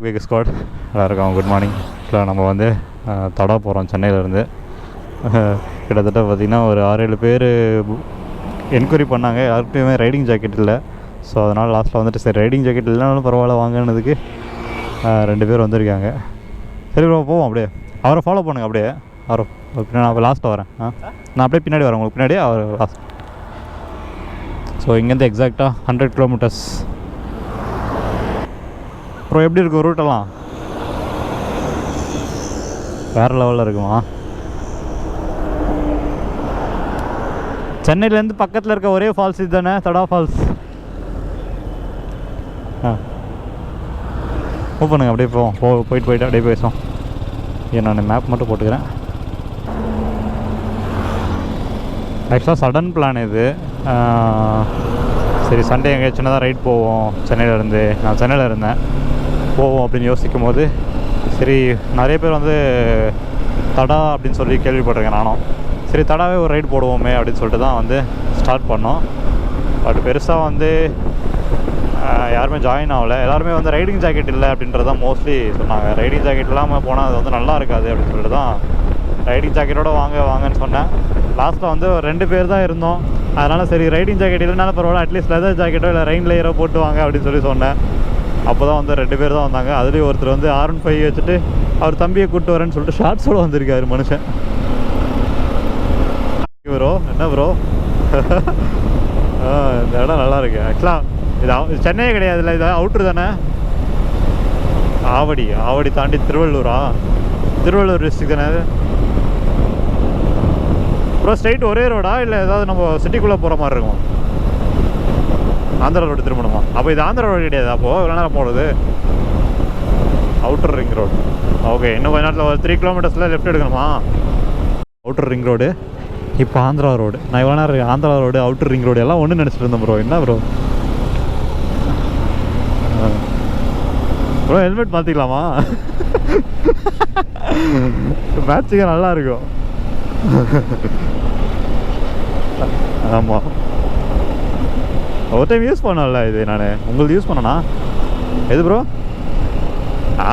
Big squad எல்லாருக்கும் good morning. இல்லை நம்ம வந்து தடா போகிறோம் சென்னையிலேருந்து. கிட்டத்தட்ட பார்த்திங்கன்னா ஒரு 6-7 பேர் என்கொயரி பண்ணாங்க. யாருக்கிட்டையுமே ரைடிங் ஜாக்கெட் இல்லை. ஸோ அதனால் லாஸ்ட்டில் வந்துட்டு சரி ரைடிங் ஜாக்கெட் இல்லைனாலும் பரவாயில்ல வாங்கினதுக்கு 2 பேர் வந்திருக்காங்க. சரி ப்ரோ போவோம், அப்படியே அவரை ஃபாலோ பண்ணுங்கள். அப்படியே அவரை நான் அப்போ லாஸ்ட்டில் வரேன். நான் அப்படியே பின்னாடி வரேன், உங்களுக்கு பின்னாடியே அவர் லாஸ்ட். ஸோ இங்கேருந்து எக்ஸாக்டாக 100 கிலோமீட்டர்ஸ். அப்புறம் எப்படி இருக்கும் ரூட்டெல்லாம்? வேறு லெவலில் இருக்குமா? சென்னையிலேருந்து பக்கத்தில் இருக்க ஒரே ஃபால்ஸ் இது தானே, தடா ஃபால்ஸ். மூவ் பண்ணுங்க, அப்படியே போவோம். போயிட்டு அப்படியே பேசுவோம். நான் மேப் மட்டும் போட்டுக்கிறேன். ஆக்சுவலாக சடன் பிளான் இது. சரி சண்டே எங்கேயாச்சும் தான் ரைட் போவோம் சென்னையிலேருந்து. நான் சென்னையில் இருந்தேன், போவோம் அப்படின்னு யோசிக்கும் போது சரி நிறைய பேர் வந்து தடா அப்படின்னு சொல்லி கேள்விப்பட்டிருக்கேன் நானும். சரி தடாவே ஒரு ரைடு போடுவோமே அப்படின்னு சொல்லிட்டு தான் வந்து ஸ்டார்ட் பண்ணோம். பட் பெருசாக வந்து யாருமே ஜாயின் ஆகலை. எல்லாருமே வந்து ரைடிங் ஜாக்கெட் இல்லை அப்படின்றது தான் மோஸ்ட்லி சொன்னாங்க. ரைடிங் ஜாக்கெட் இல்லாமல் போனால் அது வந்து நல்லா இருக்காது அப்படின்னு சொல்லிட்டு தான் ரைடிங் ஜாக்கெட்டோட வாங்கன்னு சொன்னேன். லாஸ்ட்டில் வந்து ஒரு 2 பேர் தான் இருந்தோம். அதனால் சரி ரைடிங் ஜாக்கெட் இல்லைனாலும் பரவாயில்ல, அட்லீஸ்ட் லெதர் ஜாக்கெட்டோ இல்லை ரெயின் லேயரோ போட்டு வாங்க அப்படின்னு சொல்லி சொன்னேன். அப்போ தான் வந்து 2 பேர் தான் வந்தாங்க. அதுலேயும் ஒருத்தர் வந்து R15 வச்சுட்டு அவர் தம்பியை கூப்பிட்டு வரேன்னு சொல்லிட்டு ஷார்ட்ஸோடு வந்திருக்காரு மனுஷன். ப்ரோ என்ன ப்ரோ? இந்த இடம் நல்லா இருக்கு. ஆக்சுவலாக இது சென்னையே கிடையாதுல்ல, இது அவுட்ரு தானே. ஆவடி தாண்டி திருவள்ளூரா? திருவள்ளூர் டிஸ்ட்ரிக் தானே அது. ப்ரோ ஸ்ட்ரைட் ஒரே ரோடா இல்லை ஏதாவது நம்ம சிட்டிக்குள்ளே போகிற மாதிரி இருக்கும்? ஆந்திரா ரோடு திரும்பணுமா? அப்போ இது ஆந்திரா ரோடு கிடையாது. அப்போது எவ்வளோ நேரம் போடுது? Outer ring road. ஓகே, இன்னும் கொஞ்ச நேரத்தில் ஒரு 3 கிலோமீட்டர்ஸில் லெஃப்ட் எடுக்கணுமா? அவுட்டர் ரிங் ரோடு, இப்போ ஆந்திரா ரோடு. நான் இவ்வளோ நேரம் Andhra road outer ring road எல்லாம் ஒன்று நினச்சிட்டு இருந்தேன் ப்ரோ. என்ன ப்ரோ ஹெல்மெட் மாற்றிக்கலாமா? மேட்சிங்க நல்லா இருக்கும். ஆமாம், ஒரு டைம் யூஸ் பண்ணல இது. நான் உங்களுக்கு யூஸ் பண்ணனா எது ப்ரோ?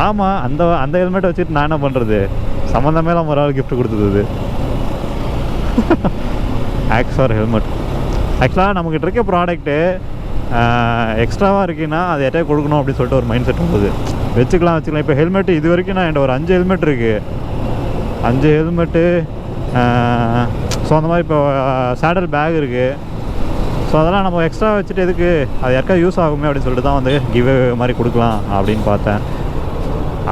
ஆமாம், அந்த ஹெல்மெட்டை வச்சுட்டு நான் என்ன பண்ணுறது? சம்மந்தமே இல்லாமல் ஒரு ஆள் கிஃப்ட் கொடுத்தது ஆக்ஸார் ஹெல்மெட். ஆக்சுவலாக நம்மக்கிட்ட இருக்க ப்ராடக்ட்டு எக்ஸ்ட்ராவாக இருக்குன்னா அது எட்டே கொடுக்கணும் அப்படின்னு சொல்லிட்டு ஒரு மைண்ட் செட் போகுது. வச்சுக்கலாம். இப்போ ஹெல்மெட்டு இது வரைக்கும் நான் என்கிட்ட ஒரு 5 ஹெல்மெட் இருக்குது. 5 ஹெல்மெட்டு. ஸோ அந்த மாதிரி இப்போ சேடல் பேக் இருக்குது. ஸோ அதெல்லாம் நம்ம எக்ஸ்ட்ரா வச்சுட்டு எதுக்கு, அது யாருக்காவது யூஸ் ஆகுமே அப்படின்னு சொல்லிட்டு தான் வந்து கிவ் மாதிரி கொடுக்கலாம் அப்படின்னு பார்த்தேன்.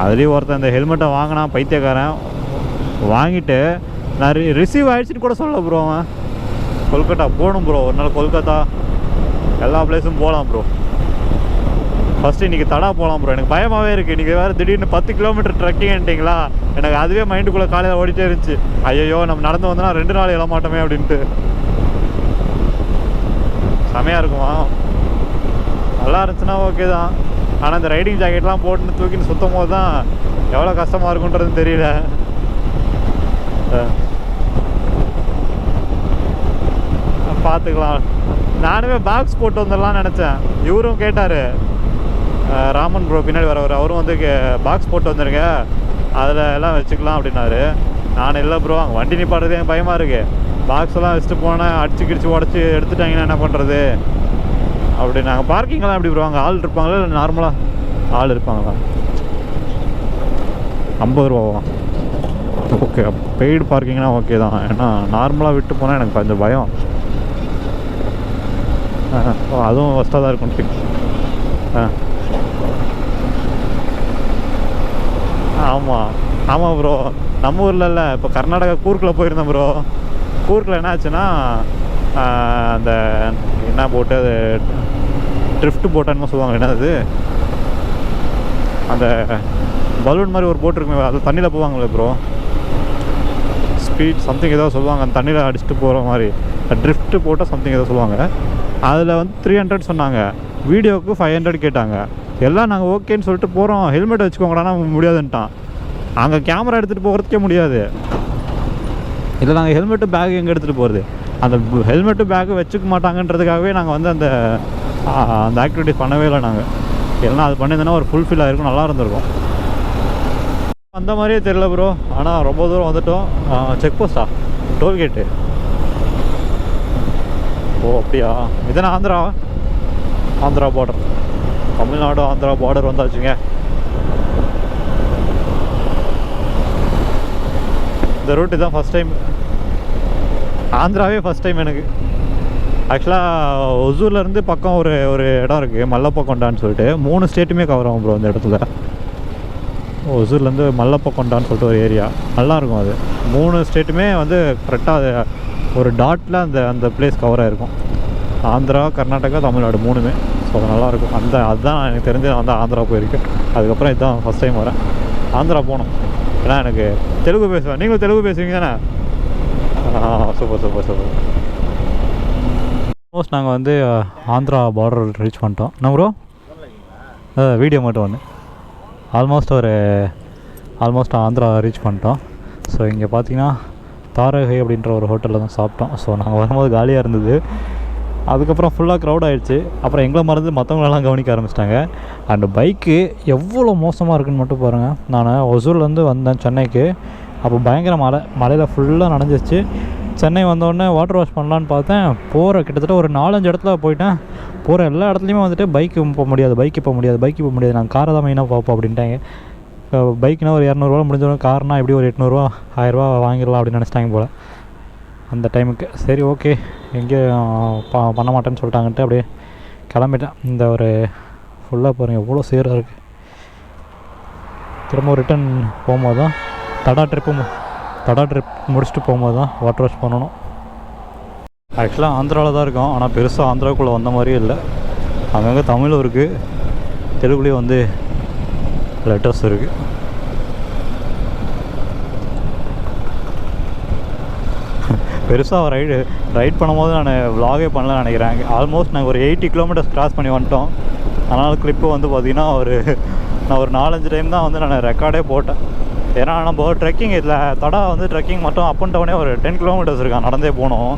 அதுலேயும் ஒருத்தன் இந்த ஹெல்மெட்டை வாங்கினா பைத்தியக்காரன். வாங்கிட்டு நான் ரிசீவ் ஆகிடுச்சின்னு கூட சொல்ல ப்ரோ. அவன் கொல்கட்டா போகணும் ப்ரோ. ஒரு நாள் கொல்கத்தா எல்லா பிளேஸும் போகலாம் ப்ரோ. ஃபஸ்ட்டு இன்றைக்கி தடா போகலாம் ப்ரோ. எனக்கு பயமாகவே இருக்குது. இன்றைக்கி வேறு திடீர்னு 10 கிலோமீட்டர் ட்ரெக்கிங்ன்ட்டிங்களா? எனக்கு அதுவே மைண்டுக்குள்ளே காலையில் ஓடிட்டே இருந்துச்சு. ஐயோ நம்ம நடந்து வந்தோன்னா 2 நாள் எழ மாட்டோமே அப்படின்ட்டு. செமையாக இருக்குமா? நல்லா இருந்துச்சுன்னா ஓகே தான். ஆனால் இந்த ரைடிங் ஜாக்கெட்லாம் போட்டுன்னு தூக்கின்னு சுற்றும் போது தான் எவ்வளோ கஷ்டமாக இருக்குன்றது தெரியல. பார்த்துக்கலாம். நானுமே பாக்ஸ் போட்டு வந்துடலான்னு நினச்சேன். இவரும் கேட்டார், ராமன் ப்ரோ பின்னாடி வரவர். அவரும் வந்து பாக்ஸ் போட்டு வந்துருங்க, அதில் எல்லாம் வச்சுக்கலாம் அப்படின்னாரு. நான் இல்லை ப்ரோ, அங்கே வண்டி நிப்பாடுறது எனக்கு பயமாக இருக்குது. பாக்ஸ் எல்லாம் வச்சுட்டு போனேன், அடிச்சு உடச்சி எடுத்துட்டாங்கன்னா என்ன பண்ணுறது அப்படி. நாங்கள் பார்க்கிங்லாம் எப்படி ப்ரோ? அங்கே ஆள் இருப்பாங்களா இல்லை நார்மலாக ஆள் இருப்பாங்களா? 50 ரூபாவா? ஓகே, பெய்டு பார்க்கிங்னா ஓகே தான். ஏன்னா நார்மலாக விட்டு போனால் எனக்கு கொஞ்சம் பயம். அதுவும் ஃபஸ்ட்டாக தான் இருக்கும். ஆமாம் ப்ரோ. நம்ம ஊரில் இல்லை, இப்போ கர்நாடகா கூர்க்கில் போயிருந்தேன் ப்ரோ. கூர்க்கில் என்ன ஆச்சுன்னா அந்த என்ன போட்டு அது ட்ரிஃப்ட் போட்டான்னு சொல்லுவாங்க. என்னது அந்த பலூன் மாதிரி ஒரு போட் இருக்குமே, அது தண்ணியில் போவாங்களே ப்ரோ. ஸ்பீட் சம்திங் ஏதோ சொல்லுவாங்க, அந்த தண்ணியில் அடிச்சுட்டு போகிற மாதிரி ட்ரிஃப்ட்டு போட்டால் சம்திங் ஏதோ சொல்லுவாங்க. அதில் வந்து 300 சொன்னாங்க. வீடியோவுக்கு 500 கேட்டாங்க. எல்லாம் நாங்கள் ஓகேன்னு சொல்லிட்டு போகிறோம். ஹெல்மெட் வச்சுக்கோங்கடானா முடியாதுன்ட்டான். அங்கே கேமரா எடுத்துகிட்டு போகிறதுக்கே முடியாது. இல்லை நாங்கள் ஹெல்மெட்டு பேக் எங்கே எடுத்துகிட்டு போகிறது? அந்த ஹெல்மெட்டு பேக்கு வச்சுக்க மாட்டாங்கன்றதுக்காகவே நாங்கள் வந்து அந்த ஆக்டிவிட்டிஸ் பண்ணவே இல்லை. நாங்கள் இல்லைனா அது பண்ணியிருந்தேன்னா ஒரு ஃபுல்ஃபில் ஆகிருக்கும், நல்லா இருந்திருக்கும். அந்த மாதிரியே தெரியல ப்ரோ. ஆனால் ரொம்ப தூரம் வந்துட்டோம். Check போஸ்ட்டா, tollgate? ஓ அப்படியா, இதுனா ஆந்திரா பார்டர், தமிழ்நாடு ஆந்திரா பார்டர் வந்தாச்சுங்க. இந்த ரூட்டு தான் ஃபஸ்ட் டைம், ஆந்திராவே ஃபஸ்ட் டைம் எனக்கு. ஆக்சுவலாக ஒசூர்லேருந்து பக்கம் ஒரு இடம் இருக்குது, மல்லப்பக்கொண்டான்னு சொல்லிட்டு. 3 ஸ்டேட்டுமே கவர் ஆகும் ப்ரோ அந்த இடத்துல. ஒசூர்லேருந்து மல்லப்பக்கொண்டான்னு சொல்லிட்டு ஒரு ஏரியா, நல்லாயிருக்கும் அது. 3 ஸ்டேட்டுமே வந்து கரெக்டாக ஒரு டாட்டில் அந்த பிளேஸ் கவர் ஆகிருக்கும். ஆந்திரா, கர்நாடகா, தமிழ்நாடு 3மே. ஸோ அது நல்லாயிருக்கும். அதுதான் எனக்கு தெரிஞ்சு நான் வந்து ஆந்திரா போயிருக்கேன். அதுக்கப்புறம் இதுதான் ஃபஸ்ட் டைம் வரேன். ஆந்திரா போகணும். ஏன்னா எனக்கு தெலுங்கு பேசுவேன். நீங்களும் தெலுங்கு பேசுவீங்க தானே? சூப்பர். ஆல்மோஸ்ட் நாங்கள் வந்து ஆந்திரா பார்டர் ரீச் பண்ணிட்டோம். என்ன ப்ரோ வீடியோ மட்டும் ஒன்று. ஆல்மோஸ்ட் ஆந்திரா ரீச் பண்ணிட்டோம். ஸோ இங்கே பார்த்தீங்கன்னா தாரகை அப்படின்ற ஒரு ஹோட்டலில் தான் சாப்பிட்டோம். ஸோ நாங்கள் வரும்போது காலியாக இருந்தது. அதுக்கப்புறம் ஃபுல்லாக க்ரௌட் ஆகிடுச்சு. அப்புறம் எங்களை மறந்து மற்றவங்களெல்லாம் கவனிக்க ஆரம்பிச்சிட்டாங்க. அண்டு பைக்கு எவ்வளோ மோசமாக இருக்குதுன்னு மட்டும் பாருங்கள். நான் ஒசூர்லேருந்து வந்தேன் சென்னைக்கு. அப்போ பயங்கர மழையில் ஃபுல்லாக நனைஞ்சிச்சு. சென்னை வந்தோடனே வாட்டர் வாஷ் பண்ணலான்னு பார்த்தேன். கிட்டத்தட்ட ஒரு 4-5 இடத்துல போயிட்டேன். போகிற எல்லா இடத்துலையுமே வந்துட்டு பைக்கு போக முடியாது. நாங்கள் காரை தான் மெயினாக பார்ப்போம் அப்படின்ட்டாங்க. பைக்குனா ஒரு 200 முடிஞ்சவங்க, கார்னா எப்படி ஒரு 800 1000 வாங்கிடலாம் அப்படின்னு நினச்சிட்டாங்க போல் அந்த டைமுக்கு. சரி ஓகே, எங்கேயும் பண்ண மாட்டேன்னு சொல்லிட்டாங்கன்ட்டு அப்படியே கிளம்பிட்டேன். இந்த ஒரு ஃபுல்லாக பாருங்கள் எவ்வளோ சேராக இருக்குது. திரும்ப ரிட்டன் போகும்போது தான் தடா ட்ரிப் முடிச்சுட்டு போகும்போது தான் வாட்டர் வாஷ் பண்ணணும். ஆக்சுவலாக ஆந்திராவில் தான் இருக்கோம். ஆனால் பெருசாக ஆந்திராவுக்குள்ளே வந்த மாதிரியே இல்லை. அங்கங்கே தமிழும் இருக்குது, தெலுங்குலேயும் வந்து லெட்டர்ஸ் இருக்குது. பெருசாக ரைட் பண்ணும்போது நான் vlog பண்ணலான்னு நினைக்கிறேன். ஆல்மோஸ்ட் நாங்கள் ஒரு 80 கிலோமீட்டர்ஸ் கிராஸ் பண்ணி வந்துட்டோம். அதனால் கிளிப்பு வந்து பார்த்திங்கன்னா நான் ஒரு 4-5 டைம் தான் வந்து நான் ரெக்கார்டே போட்டேன். ஏன்னா நம்ம ட்ரெக்கிங் இதில் தடா வந்து ட்ரெக்கிங் மட்டும் அப் அண்ட் டவுனே ஒரு 10 கிலோமீட்டர்ஸ் இருக்கான், நடந்தே போனோம்.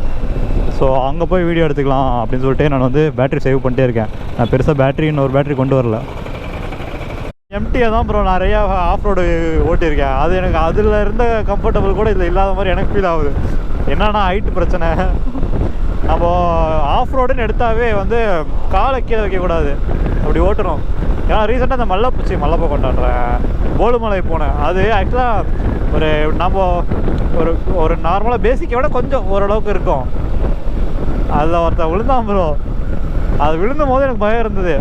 ஸோ அங்கே போய் வீடியோ எடுத்துக்கலாம் அப்படின்னு சொல்லிட்டு நான் வந்து பேட்டரி சேவ் பண்ணிட்டே இருக்கேன். நான் பெருசாக இன்னொரு பேட்டரி கொண்டு வரல. எம்டியாக தான் ப்ரோ நிறையா ஆஃப் ரோடு ஓட்டியிருக்கேன். அது எனக்கு அதில் இருந்த கம்ஃபர்டபுள் கூட இதில் இல்லாத மாதிரி எனக்கு ஃபீல் ஆகுது. என்னன்னா ஹைட்டு பிரச்சனை. நம்ம ஆஃப் ரோடுன்னு எடுத்தாவே வந்து காலை கீழே வைக்கக்கூடாது, அப்படி ஓட்டணும். ஏன்னா ரீசெண்டாக அந்த மல்லப்ப கொண்டாடுறேன், போலுமலை போனேன். அது ஆக்சுவலாக ஒரு நார்மலாக பேசிக்கை விட கொஞ்சம் ஓரளவுக்கு இருக்கும். அதில் ஒருத்தன் விழுந்தான் ப்ரோ. அது விழுந்தும் போது எனக்கு பயம் இருந்தது.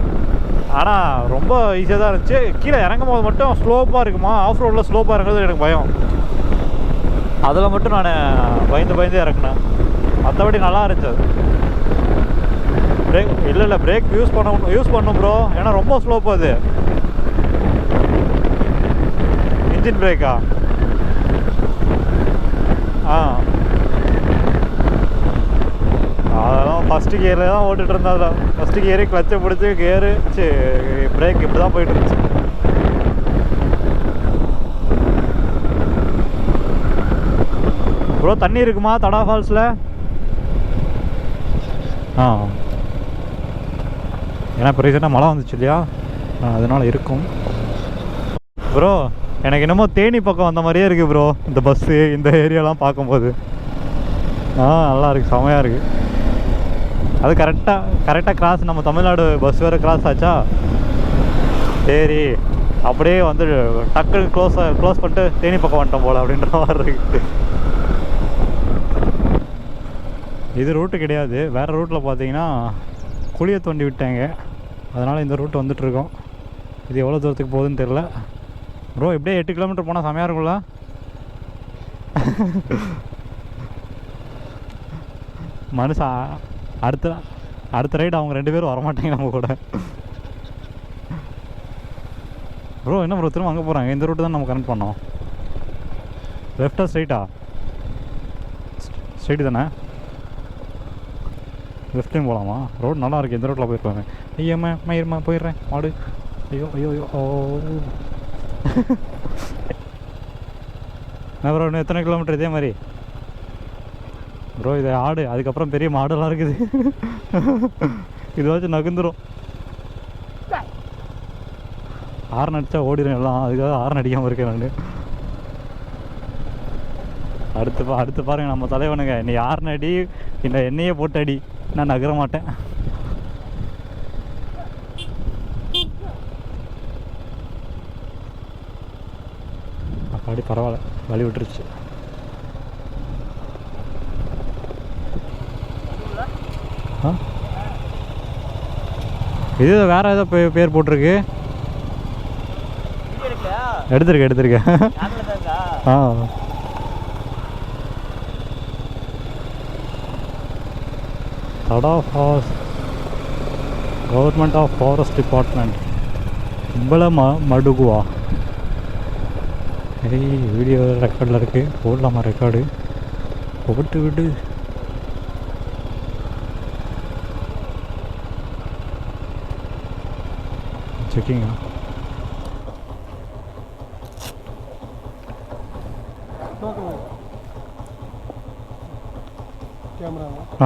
ஆனால் ரொம்ப ஈஸியாக தான் இருந்துச்சு. கீழே இறங்கும் போது மட்டும் ஸ்லோப்பாக இருக்குமா, ஆஃப் ரோடில் ஸ்லோப்பாக இறங்குறது எனக்கு பயம். அதில் மட்டும் நான் பயந்து இறக்குனேன். மற்றபடி நல்லா இருந்துச்சு. பிரேக் இல்லை பிரேக் யூஸ் பண்ணும் ப்ரோ. ஏன்னா ரொம்ப ஸ்லோப்பாக அது. இன்ஜின் பிரேக்கா? அதெல்லாம் ஃபஸ்ட்டு கியரில் தான் ஓட்டிகிட்டு இருந்தேன். அதில் ஃபஸ்ட்டு கியரு கிளச்சை பிடிச்சி பிரேக் இப்படி தான் போயிட்டு இருந்துச்சு. ப்ரோ தண்ணி இருக்குமா தடா ஃபால்ஸில்? ஏன்னா இப்போ ரீசெண்டாக மழை வந்துச்சு இல்லையா, அதனால் இருக்கும். ப்ரோ எனக்கு என்னமோ தேனி பக்கம் வந்த மாதிரியே இருக்குது ப்ரோ இந்த பஸ்ஸு, இந்த ஏரியாலாம் பார்க்கும்போது. நல்லா இருக்குது, செமையாக இருக்குது. அது கரெக்டாக கிராஸ், நம்ம தமிழ்நாடு பஸ் வேறு கிராஸ் ஆச்சா. சரி அப்படியே வந்து டக்குன்னு க்ளோஸ் பண்ணிட்டு தேனி பக்கம் வந்துட்டோம் போல் அப்படின்ற மாதிரி இருக்குது. இது ரூட்டு கிடையாது, வேறு ரூட்டில் பார்த்தீங்கன்னா குழியை தோண்டி விட்டாங்க. அதனால் இந்த ரூட் வந்துட்டுருக்கோம். இது எவ்வளோ தூரத்துக்கு போகுதுன்னு தெரில ப்ரோ. எப்படியே 8 கிலோமீட்டர் போனால் செமையாக இருக்கும்ல. மனுஷா அடுத்த ரைடு அவங்க 2 பேரும் வரமாட்டாங்க நம்ம கூட. ப்ரோ என்ன ப்ரோ திரும்ப அங்கே போகிறாங்க? இந்த ரூட்டு தான் நம்ம கனெக்ட் பண்ணோம். லெஃப்டா ஸ்ட்ரைட்டா? ஸ்ட்ரைட்டு தானே, லெஃப்ட்லேயும் போகலாமா? ரோடு நல்லா இருக்குது, இந்த ரோட்டில் போயிருக்காங்க. ஐயம்மா போயிடுறேன் மாடு. ஐயோ ஓ என்ன ப்ரோ இன்னும் எத்தனை கிலோமீட்டர் இதே மாதிரி? ப்ரோ இது ஆடு, அதுக்கப்புறம் பெரிய மாடெல்லாம் இருக்குது. இது வச்சு நகுந்துடும். ஹார்ன் அடித்தா ஓடிடும் எல்லாம், அதுக்காக ஹார்ன் அடிக்காமல் இருக்கேன் நான். அடுத்து பாருங்கள் நம்ம தலைவனுங்க, நீ ஹார்ன் அடி இந்த எண்ணெயே போட்டு அடி, நான் நகர மாட்டேன். அப்படி பரவாயில்ல, வழி விட்டுருச்சு. இது வேற ஏதோ பேர் போட்டிருக்கு. எடுத்திருக்கேன். Tada forest, government of forest department, மடுகுவா. வீடியோ ரெக்கார்டில் இருக்குது, போடலாமா? ரெக்கார்டு போட்டு விடு. செக்கிங்கா?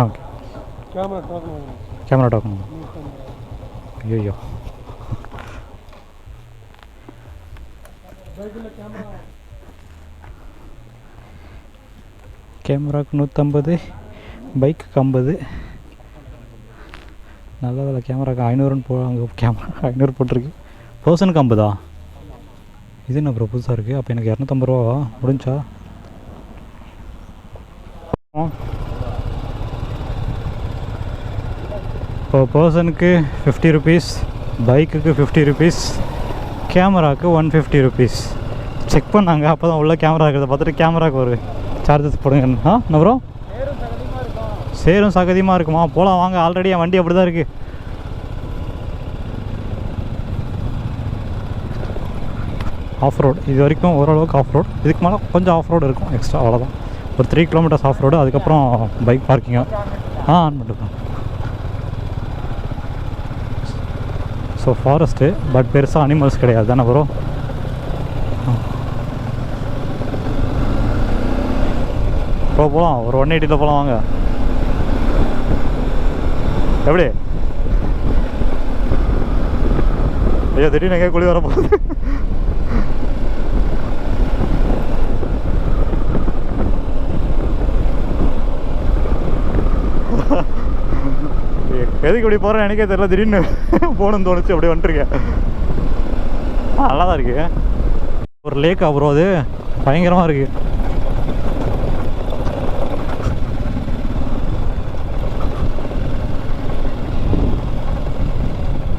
Okay, camera token. ஐயோ, கேமராவுக்கு 150, பைக்கு 50. நல்ல வேலை, கேமராக்கு 500 அங்கே கேமரா 500 போட்டிருக்கு. பர்சனுக்கு 50. இது என்ன அப்புறம் புதுசாக இருக்குது? அப்போ எனக்கு 250 ரூபாவா? முடிஞ்சா? இப்போ பர்சனுக்கு 50 ருபீஸ், பைக்குக்கு 50 ருபீஸ், கேமராவுக்கு 150 ருபீஸ். செக் பண்ணாங்க, அப்போ தான் உள்ள கேமரா இருக்கிறத பார்த்துட்டு கேமராவுக்கு ஒரு சார்ஜஸ் போடுங்க. அப்புறம் சேரும் சகதியமாக இருக்குமா? போகலாம் வாங்க, ஆல்ரெடி என் வண்டி அப்படி தான் இருக்குது. ஆஃப் ரோடு இது வரைக்கும் ஓரளவுக்கு ஆஃப் ரோடு, இதுக்கு மேலே கொஞ்சம் ஆஃப் ரோடு இருக்கும் எக்ஸ்ட்ரா, அவ்வளோதான். ஒரு 3 கிலோமீட்டர்ஸ் ஆஃப் ரோடு, அதுக்கப்புறம் பைக் பார்க்கிங்க. ஆன் பண்ணிட்டுருக்கோம். ஸோ ஃபாரஸ்ட்டு, பட் பெருசாக அனிமல்ஸ் கிடையாது தானே ப்ரோ? போகலாம், ஒரு 180 போகலாம் வாங்க. எப்படி? ஐயோ, திடீர்னு எங்கே குழி வர போகுது. எதுக்கு இப்படி போகிறேன் எனக்கே தெரியல, திடீர்னு போகணுன்னு தோணுச்சு, அப்படியே வந்துட்டுருக்கேன். நல்லா தான் இருக்கு. ஒரு லேக் அப்புறம் அது பயங்கரமாக இருக்குது.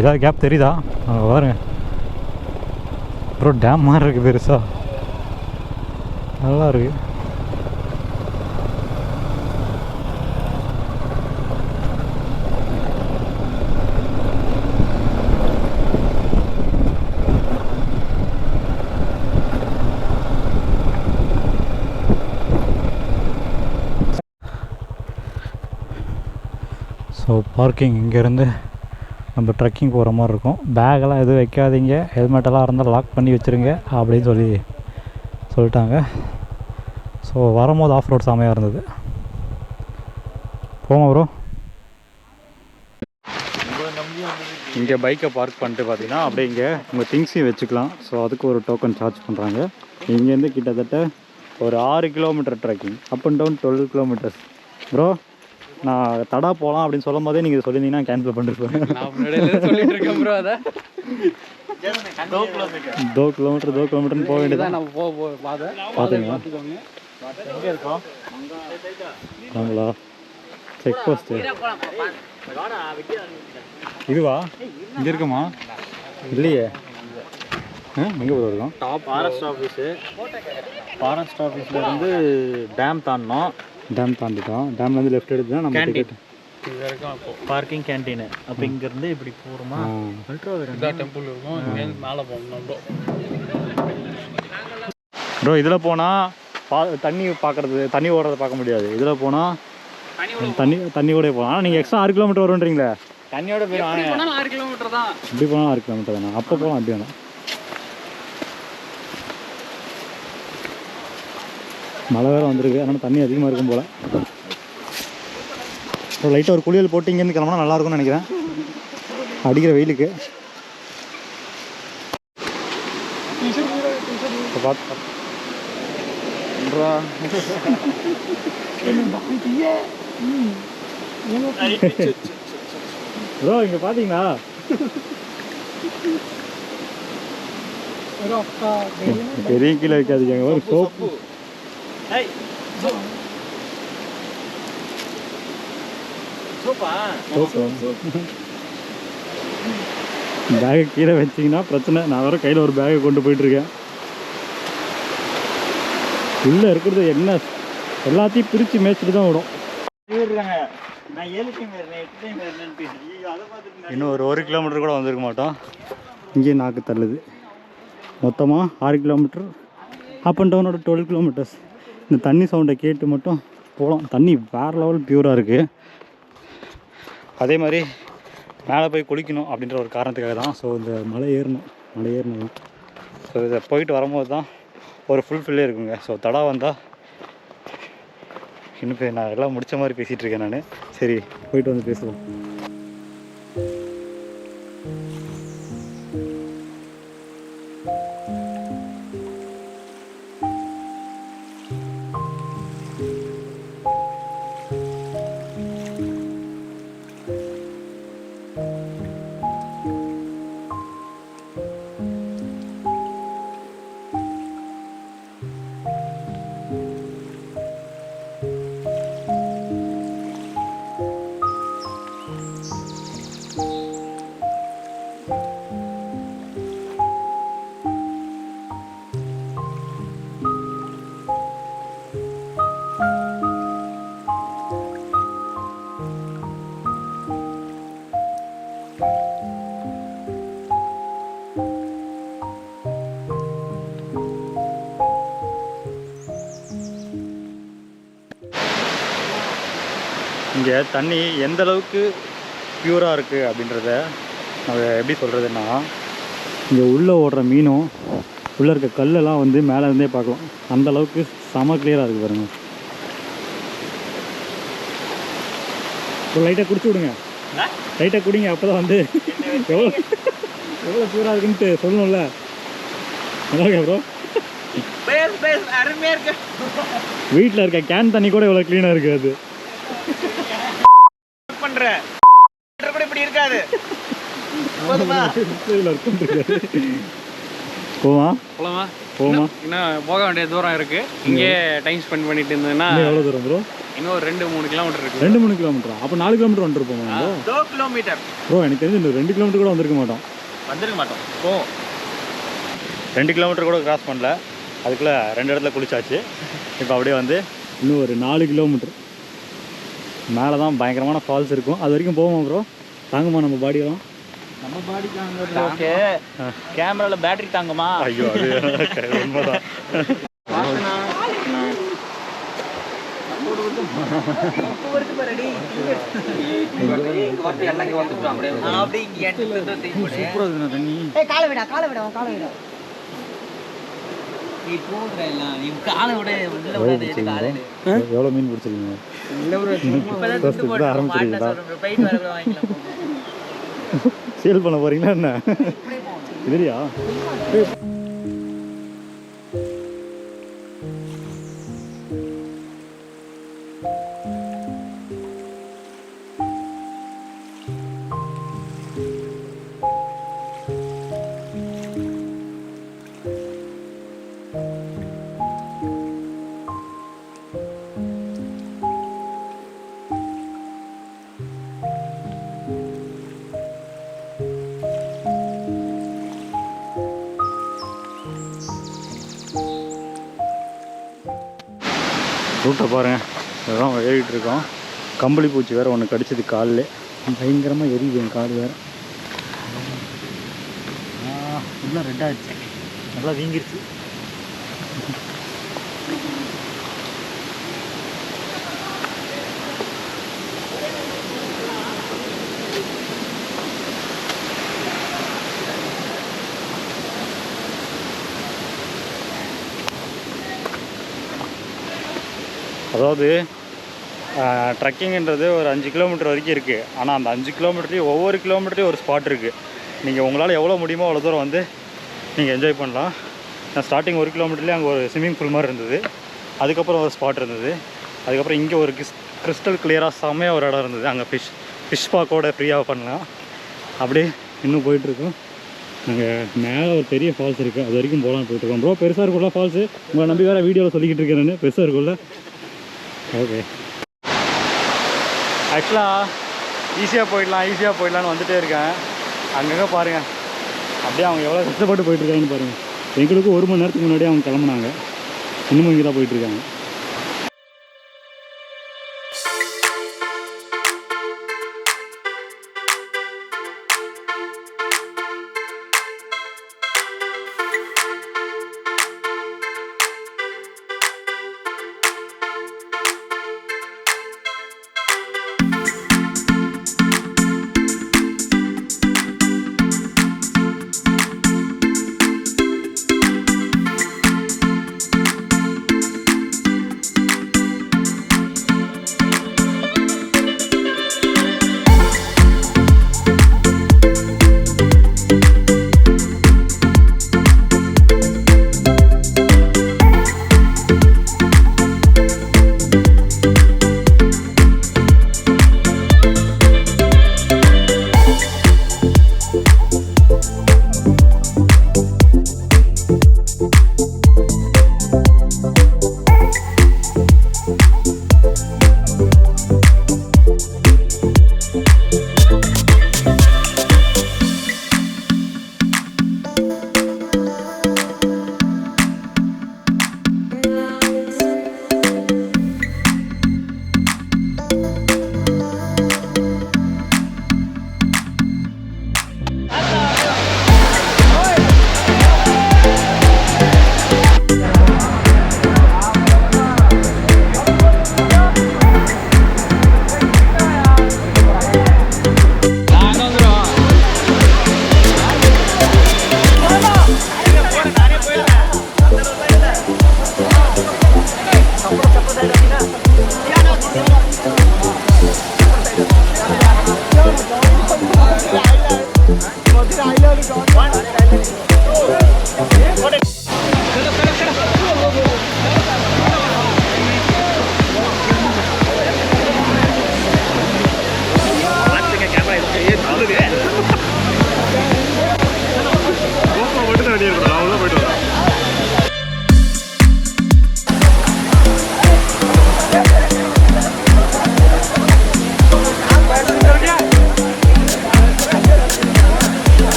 ஏதாவது கேப் தெரியுதா? அங்கே பாருங்க அப்புறம் டேம் மாதிரி இருக்குது பெருசாக, நல்லா இருக்கு. ஸோ பார்க்கிங் இங்கேருந்து நம்ம ட்ரெக்கிங் போகிற மாதிரி இருக்கும். பேக்கெல்லாம் எதுவும் வைக்காதீங்க, ஹெல்மெட்டெல்லாம் இருந்தால் லாக் பண்ணி வச்சுருங்க அப்படின்னு சொல்லிட்டாங்க. ஸோ வரும்போது ஆஃப் ரோட் செமையாக இருந்தது. போமா ப்ரோ. இங்கே பைக்கை பார்க் பண்ணிட்டு பார்த்தீங்கன்னா அப்படியே இங்கே உங்கள் திங்ஸையும் வச்சுக்கலாம். ஸோ அதுக்கு ஒரு டோக்கன் சார்ஜ் பண்ணுறாங்க. இங்கேருந்து கிட்டத்தட்ட ஒரு 6 kilometre trekking, up and down 12 kilometres. Bro நான் தடா போகலாம் அப்படின்னு சொல்லும் போதே நீங்கள் சொல்லியிருந்தீங்கன்னா கேன்சல் பண்ணிருப்பேன். 2 கிலோமீட்டர்னு போக வேண்டியதான். பார்த்தீங்களா எங்கே இருக்கோம்? ஆங்களா, செக் போஸ்ட்டு இதுவா? இங்கே இருக்குமா? இல்லையே. எங்கே போய் இருக்கோம்? Top forest office. ஃபாரஸ்ட் ஆஃபீஸில் இருந்து டேம் தாண்டினோம். டேம் தாண்டிட்டோம். டேம்லேருந்து லெஃப்ட் எடுத்து தான் நம்ம டிக்கெட் இது வரைக்கும் பார்க்கிங் கேன்டீனு. அப்போ இங்கேருந்து இப்படி போகிறோமா? அல்ட்ரா வேறு டெம்பிள் இருக்கும், மேலே போகணும் ப்ரோ. இதில் போனால் தண்ணி பார்க்குறது, தண்ணி ஓடுறத பார்க்க முடியாது. இதில் போனால் தண்ணியோட போகலாம். ஆனால் நீங்கள் எக்ஸ்ட்ரா 6 கிலோமீட்டர் வருன்றீங்களே, தண்ணியோட போயிடும். 6 கிலோமீட்டர் தான். இப்படி போனால் 6 கிலோமீட்டர் தானே? அப்போ போகலாம், அப்படி வேணாம். மழை வேறு வந்திருக்கு, அதனால் தண்ணி அதிகமாக இருக்கும் போல். ஒரு லைட்டாக ஒரு குளியல் போட்டு இங்கேருந்து கிளம்புனா நல்லாயிருக்கும்னு நினைக்கிறேன், அடிக்கிற வெயிலுக்கு. பார்த்து ப்ரோ இங்கே பார்த்தீங்களா பெரிய கீழே வைக்காதீங்க ஒரு சோப்பு பேகை கீழே வச்சிங்கன்னா பிரச்சனை. நான் வேறு கையில் ஒரு பேகை கொண்டு போயிட்டுருக்கேன். உள்ளே இருக்கிறது என்ன எல்லாத்தையும் பிரித்து மேய்ச்சிட்டு தான் விடும். இன்னும் ஒரு கிலோமீட்டர் கூட வந்திருக்க மாட்டோம். இங்கேயே நாக்கு தள்ளுது. மொத்தமாக 6 கிலோமீட்டர் அப் அண்ட் டவுனோட 12 கிலோமீட்டர்ஸ். இந்த தண்ணி சவுண்டை கேட்டு மட்டும் போகலாம். தண்ணி வேறு லெவல் பியூராக இருக்குது. அதே மாதிரி மேலே போய் குளிக்கணும் அப்படின்ற ஒரு காரணத்துக்காக தான். ஸோ இந்த மலை ஏறணும் தான். ஸோ இதை போயிட்டு வரும்போது தான் ஒரு ஃபுல்ஃபில்லே இருக்குங்க. ஸோ தடா வந்தால் இன்னும் போய் நான் எல்லாம் முடித்த மாதிரி பேசிகிட்டு இருக்கேன் நான். சரி போயிட்டு வந்து பேசுவோம். இங்கே தண்ணி எந்த அளவுக்கு பியூராக இருக்குது அப்படின்றத நம்ம எப்படி சொல்கிறதுன்னா, இங்கே உள்ளே ஓடுற மீனும் உள்ளே இருக்க கல்லெல்லாம் வந்து மேலே இருந்தே பார்க்கலாம். அந்த அளவுக்கு செம கிளியராக இருக்குது பாருங்கள். இப்போ லைட்டாக குடிச்சு விடுங்க, லைட்டாக குடிங்க. அப்போ தான் வந்து எவ்வளோ பியூராக இருக்குன்ட்டு சொல்லணும்ல. நல்லா இருக்கா ப்ரோ? அருமையாக இருக்கு. வீட்டில் இருக்க கேன் தண்ணி கூட எவ்வளோ க்ளீனாக இருக்குது. அது இப்படி இருக்காது. இன்னும் போக வேண்டிய தூரம் இருக்கு. இங்கே டைம் ஸ்பெண்ட் பண்ணிட்டு இருந்ததுன்னா எவ்வளவு தூரம் ப்ரோ? இன்னும் ஒரு 2-3 கிலோமீட்டர் இருக்கு. 2-3 கிலோமீட்டரா? அப்போ 4 கிலோமீட்டர் வந்துருப்போம். 2 kilometre bro. எனக்கு தெரிஞ்சு இன்னும் 2 கிலோமீட்டர் கூட வந்திருக்க மாட்டோம். ஓ 2 கிலோமீட்டர் கூட கிராஸ் பண்ணல. அதுக்குள்ளே 2 இடத்துல குளிச்சாச்சு. இப்போ அப்படியே வந்து இன்னும் ஒரு 4 கிலோமீட்டர் மேலே தான் பயங்கரமான ஃபால்ஸ் இருக்கும். அது வரைக்கும் போவோமா ப்ரோ? தாங்குமா நம்ம பாடியெல்லாம்? நம்ம பாடி தாங்க. ஓகே, கேமராவில் பேட்டரி தாங்குமா? ஐயோ அது உண்மைதான். எவ்வளோ மீன் பிடிச்சிருக்கீங்க? சேல் பண்ண போறீங்களா என்ன? இதுலையா? ரூட்டை பாருங்கள். இதெல்லாம் ஏறிட்டு இருக்கோம். கம்பளி பூச்சி வேறு ஒன்று கடிச்சது காலில். பயங்கரமாக எரியுது என் கால் வேறு. ஃபுல்லாக ரெட்டாகிடுச்சு, நல்லா வீங்கிருச்சு. அதாவது ட்ரக்கிங்கிறது ஒரு 5 கிலோமீட்டர் வரைக்கும் இருக்குது. ஆனால் அந்த 5 கிலோமீட்டர்லேயும் ஒவ்வொரு கிலோமீட்டர்லேயும் ஒரு ஸ்பாட் இருக்குது. நீங்கள் உங்களால் எவ்வளோ முடியுமோ அவ்வளோ தூரம் வந்து நீங்கள் என்ஜாய் பண்ணலாம். நான் ஸ்டார்டிங் 1 கிலோமீட்டர்லேயே அங்கே ஒரு ஸ்விம்மிங் பூல் மாதிரி இருந்தது. அதுக்கப்புறம் ஒரு ஸ்பாட் இருந்தது. அதுக்கப்புறம் இங்கே ஒரு கிறிஸ்டல் கிளியராக செம்மையாக ஒரு இடம் இருந்தது. அங்கே ஃபிஷ் பார்க்கோட ஃப்ரீயாக பண்ணலாம். அப்படியே இன்னும் போயிட்டுருக்கோம். அங்கே மேலே ஒரு பெரிய ஃபால்ஸ் இருக்குது, அது வரைக்கும் போகலான்னு போயிட்டுருக்கோம். ப்ரோ பெருசாக இருக்குல்ல ஃபால்ஸு? உங்களை நம்பி வேறு வீடியோவில் சொல்லிக்கிட்டு இருக்கேன் நான். பெருசாக இருக்குல்ல? ஓகே. ஆக்சுவலாக ஈஸியாக போயிடலான்னு வந்துகிட்டே இருக்கேன். அங்கங்கே பாருங்கள், அப்படியே அவங்க எவ்வளோ கஷ்டப்பட்டு போயிட்டுருக்காங்கன்னு பாருங்கள். எங்களுக்கு 1 மணி நேரத்துக்கு முன்னாடியே அவங்க கிளம்புனாங்க. இன்னமும் இங்கே தான் போயிட்டுருக்காங்க.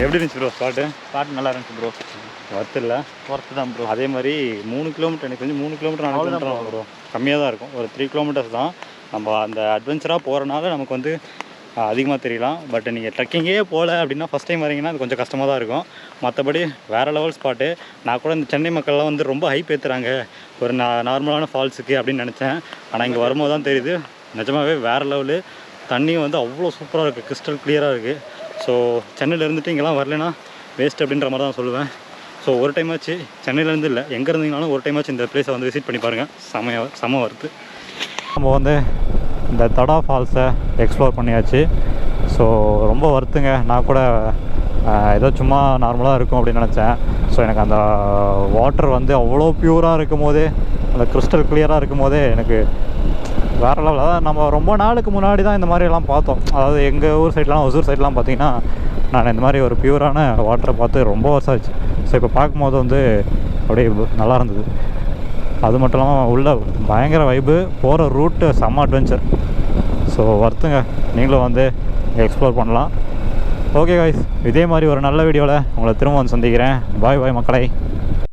எப்படி இருந்துச்சு ப்ரோ ஸ்பாட்? நல்லா இருந்துச்சு ப்ரோ. ஒர்த்து தான் ப்ரோ. அதே மாதிரி 3 கிலோமீட்டர், எனக்கு தெரிஞ்சு 3 கிலோமீட்டர் 4 கிலோமீட்டர் ப்ரோ. கம்மியாக தான் இருக்கும். ஒரு 3 கிலோமீட்டர்ஸ் தான். நம்ம அந்த அட்வென்ச்சராக போகிறனால நமக்கு வந்து அதிகமாக தெரியலாம். பட் நீங்கள் ட்ரெக்கிங்கே போகல அப்படின்னா ஃபஸ்ட் டைம் வரீங்கன்னா அது கொஞ்சம் கஷ்டமாக தான் இருக்கும். மற்றபடி வேறு லெவல் ஸ்பாட்டு. நான் கூட இந்த சென்னை மக்கள்லாம் வந்து ரொம்ப ஹைப் ஏற்றுறாங்க ஒரு நார்மலான ஃபால்ஸுக்கு அப்படின்னு நினச்சேன். ஆனால் இங்கே வரும்போது தான் தெரியுது நிஜமாகவே வேறு லெவலு. தண்ணியும் வந்து அவ்வளோ சூப்பராக இருக்குது, கிறிஸ்டல் கிளியராக இருக்குது. ஸோ சென்னையில் இருந்துட்டு இங்கெல்லாம் வரலைன்னா வேஸ்ட் அப்படின்ற மாதிரி தான் சொல்லுவேன். ஸோ ஒரு டைம் ஆச்சு, சென்னையிலேருந்து இல்லை எங்கே இருந்தீங்கனாலும் ஒரு டைம் ஆச்சு இந்த பிளேஸை வந்து விசிட் பண்ணி பாருங்கள். செம வருது. நம்ம வந்து இந்த தடா ஃபால்ஸை எக்ஸ்ப்ளோர் பண்ணியாச்சு. ஸோ ரொம்ப வருத்துங்க. நான் கூட ஏதோ சும்மா நார்மலாக இருக்கும் அப்படின்னு நினச்சேன். ஸோ எனக்கு அந்த வாட்டர் வந்து அவ்வளோ ப்யூராக இருக்கும் போதே, அந்த கிறிஸ்டல் கிளியராக இருக்கும் போதே எனக்கு வேறு லெவல். அதாவது நம்ம ரொம்ப நாளுக்கு முன்னாடி தான் இந்த மாதிரிலாம் பார்த்தோம். அதாவது எங்கள் ஊர் சைட்லாம், ஒசூர் சைட்லாம் பார்த்திங்கன்னா நான் இந்த மாதிரி ஒரு ப்யூரான வாட்டரை பார்த்து ரொம்ப வருஷம் ஆச்சு. ஸோ இப்போ பார்க்கும்போது வந்து அப்படியே நல்லா இருந்தது. அது மட்டும் இல்லாமல் உள்ள பயங்கர வைப்பு, போகிற ரூட்டு செம்ம அட்வென்ச்சர். ஸோ வருத்துங்க, நீங்களும் வந்து எக்ஸ்ப்ளோர் பண்ணலாம். ஓகே காய்ஸ், இதே மாதிரி ஒரு நல்ல வீடியோவில் உங்களை திரும்ப வந்து சந்திக்கிறேன். பாய் மக்களே.